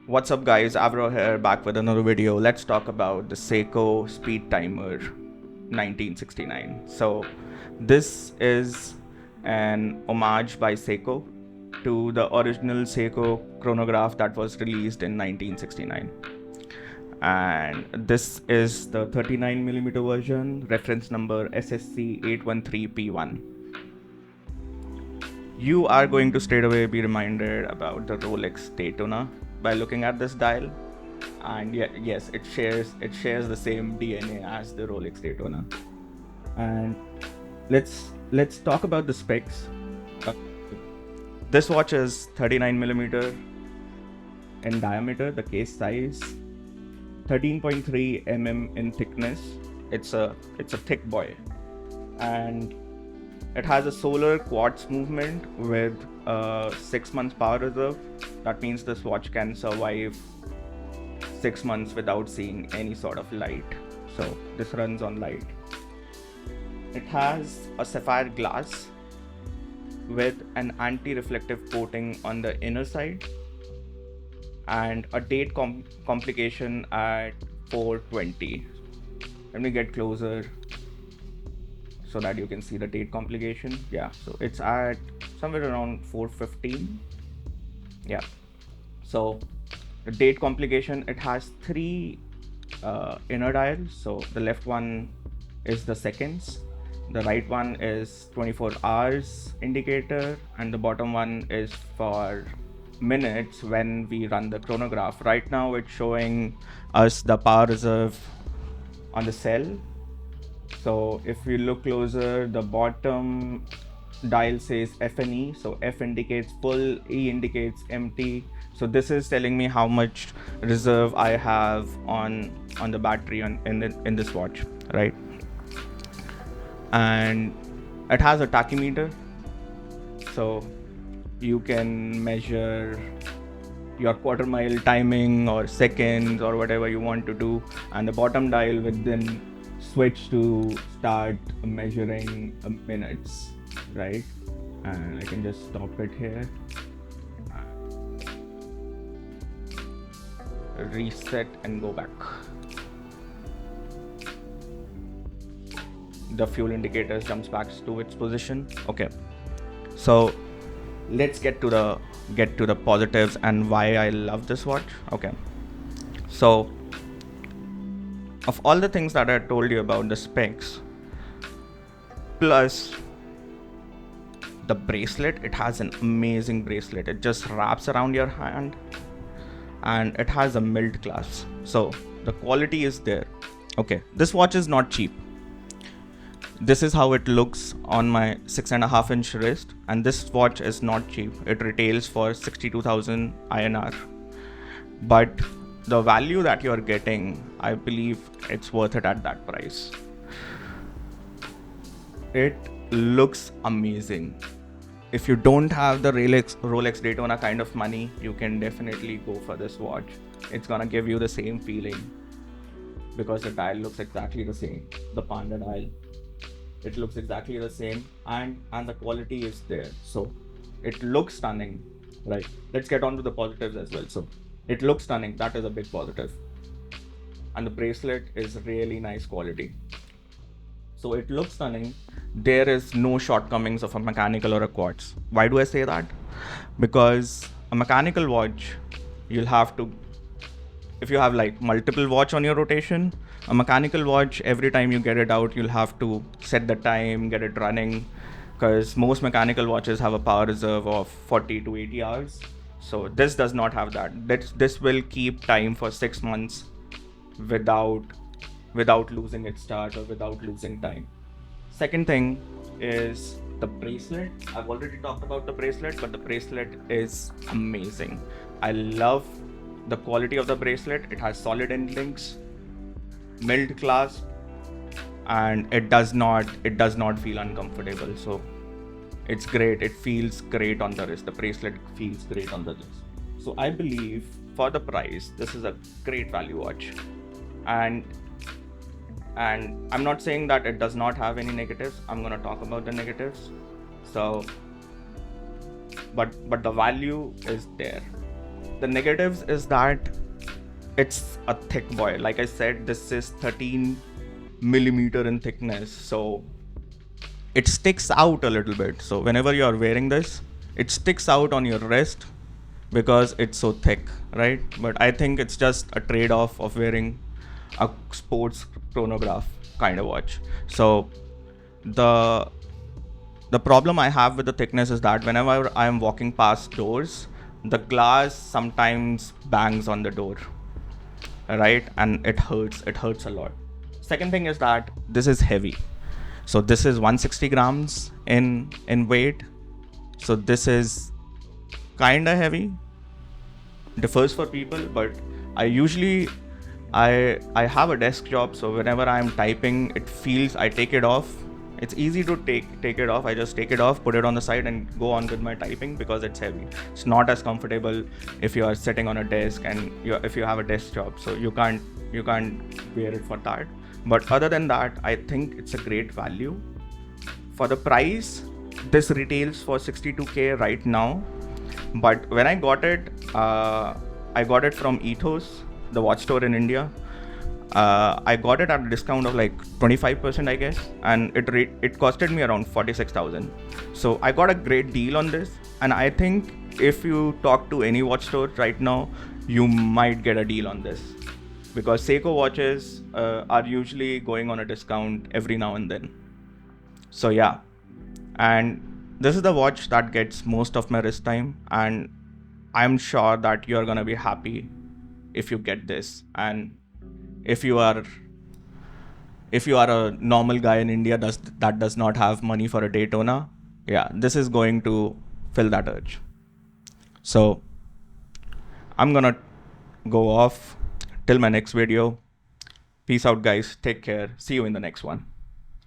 What's up guys, Avro here, back with another video. Let's talk about the Seiko Speedtimer 1969. So this is an homage by Seiko to the original Seiko chronograph that was released in 1969. And this is the 39mm version, reference number SSC813P1. You are going to straight away be reminded about the Rolex Daytona by looking at this dial, and yes, it shares the same DNA as the Rolex Daytona. And let's talk about the specs. This watch is 39mm in diameter, the case size, 13.3 mm in thickness. It's a thick boy, and it has a solar quartz movement with 6 months power reserve. That means this watch can survive 6 months without seeing any sort of light. So this runs on light. It has a sapphire glass with an anti-reflective coating on the inner side and a date complication at 420. Let me get closer so that you can see the date complication. Yeah, so it's at somewhere around 415. Yeah, so the date complication, it has 3 inner dials. So the left one is the seconds, the right one is 24 hours indicator, and the bottom one is for minutes when we run the chronograph. Right now it's showing us the power reserve on the cell. So if we look closer, the bottom dial says F and E. So F indicates full, E indicates empty. So this is telling me how much reserve I have on the battery in this watch, right? And it has a tachymeter, so you can measure your quarter mile timing or seconds or whatever you want to do, and the bottom dial will then switch to start measuring minutes, right? And I can just stop it here, reset and go back. The fuel indicator jumps back to its position. Okay, so let's get to the positives and why I love this watch. Okay, so of all the things that I told you about, the specs plus the bracelet, it has an amazing bracelet. It just wraps around your hand and it has a milled clasp, so the quality is there. Okay, this watch is not cheap. This is how it looks on my 6.5-inch wrist, and this watch is not cheap. It retails for 62,000 INR, but the value that you're getting, I believe it's worth it at that price. It looks amazing. If you don't have the Rolex Daytona kind of money, you can definitely go for this watch. It's gonna give you the same feeling because the dial looks exactly the same. The Panda dial, it looks exactly the same, and the quality is there. So it looks stunning, right? Let's get on to the positives as well. So it looks stunning, that is a big positive. And the bracelet is really nice quality. So it looks stunning. There is no shortcomings of a mechanical or a quartz. Why do I say that? Because a mechanical watch, you'll have to, if you have like multiple watch on your rotation, a mechanical watch, every time you get it out, you'll have to set the time, get it running, because most mechanical watches have a power reserve of 40 to 80 hours. So this does not have that. This will keep time for 6 months without losing its start or without losing time. Second thing is the bracelet. I've already talked about the bracelet, but the bracelet is amazing. I love the quality of the bracelet. It has solid end links, milled clasp, and it does not feel uncomfortable. So it's great. It feels great on the wrist. The bracelet feels great on the wrist. So I believe for the price, this is a great value watch. And I'm not saying that it does not have any negatives. I'm going to talk about the negatives. So but the value is there. The negatives is that it's a thick boy. Like I said, this is 13 millimeter in thickness, so it sticks out a little bit. So whenever you are wearing this, it sticks out on your wrist because it's so thick, right? But I think it's just a trade-off of wearing a sports chronograph kind of watch. So the problem I have with the thickness is that whenever I am walking past doors, the glass sometimes bangs on the door, right? And it hurts a lot. Second thing is that this is heavy. So this is 160 grams in weight. So this is kind of heavy. Differs for people, but I usually I have a desk job, so whenever I'm typing, it feels, I take it off. It's easy to take it off. I just take it off, put it on the side, and go on with my typing because it's heavy. It's not as comfortable if you are sitting on a desk and if you have a desk job, so you can't wear it for that. But other than that, I think it's a great value. For the price, this retails for 62K right now. But when I got it from Ethos, the watch store in India. I got it at a discount of like 25%, I guess, and it costed me around 46,000. So I got a great deal on this, and I think if you talk to any watch store right now, you might get a deal on this, because Seiko watches are usually going on a discount every now and then. So yeah, and this is the watch that gets most of my wrist time, and I'm sure that you're gonna be happy if you get this. And if you are a normal guy in India that does not have money for a Daytona, yeah, this is going to fill that urge. So I'm gonna go off till my next video. Peace out, guys. Take care. See you in the next one.